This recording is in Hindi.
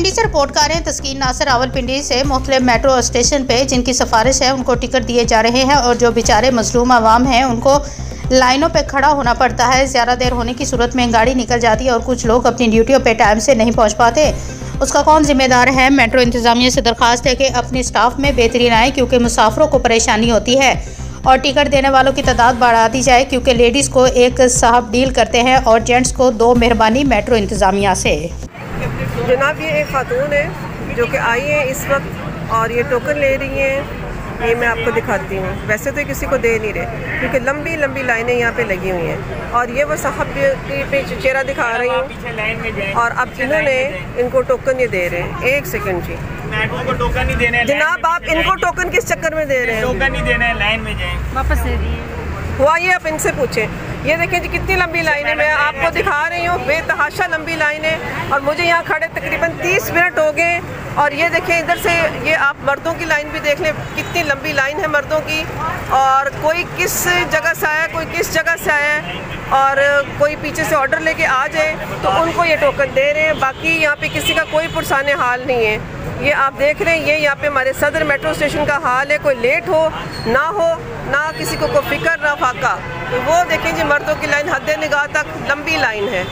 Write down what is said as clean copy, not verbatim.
रावलपिंडी से रिपोर्ट कर रहे हैं तस्कीन नासिर। रावलपिंडी से मुख्तलिफ मेट्रो स्टेशन पे जिनकी सिफारिश है उनको टिकट दिए जा रहे हैं और जो बेचारे मजलूम आवाम हैं उनको लाइनों पे खड़ा होना पड़ता है। ज़्यादा देर होने की सूरत में गाड़ी निकल जाती है और कुछ लोग अपनी ड्यूटियों पे टाइम से नहीं पहुंच पाते। उसका कौन जिम्मेदार है? मेट्रो इंतज़ामिया से दरख्वास्त है कि अपने स्टाफ में बेहतरीन आए क्योंकि मुसाफिरों को परेशानी होती है और टिकट देने वालों की तादाद बढ़ा दी जाए क्योंकि लेडीज़ को एक साहब डील करते हैं और जेंट्स को दो। मेहरबानी मेट्रो इंतज़ामिया से। जनाब, ये एक खातून है जो कि आई है इस वक्त और ये टोकन ले रही हैं। ये मैं आपको दिखाती हूँ। वैसे तो किसी को दे नहीं रहे क्योंकि लंबी लंबी लाइनें यहाँ पे लगी हुई हैं और ये वो साहब पे चेहरा दिखा रही हूँ और अब इन्होंने इनको टोकन ये दे रहे हैं। एक सेकंड जी, को टोकन नहीं देना है जनाब, आप इनको टोकन किस चक्कर में दे रहे हैं? टोकन नहीं देना है, लाइन में जाएं, वापस दे दिए। हुआ ये, आप इनसे पूछें। ये देखें जी कितनी लंबी लाइन है, मैं आपको दिखा रही हूँ, बेतहाशा लंबी लाइन है और मुझे यहाँ खड़े तकरीबन 30 मिनट हो गए। और ये देखें इधर से, ये आप मर्दों की लाइन भी देख लें, कितनी लंबी लाइन है मर्दों की और कोई किस जगह से आया, कोई किस जगह से आया और कोई पीछे से ऑर्डर लेके आ जाए तो उनको ये टोकन दे रहे हैं। बाकी यहाँ पे किसी का कोई पुरसाने हाल नहीं है। ये आप देख रहे हैं, ये यहाँ पे हमारे सदर मेट्रो स्टेशन का हाल है। कोई लेट हो ना किसी को कोई फिक्र ना फाका। तो वो देखें जी, मर्दों की लाइन हद निगाह तक लंबी लाइन है।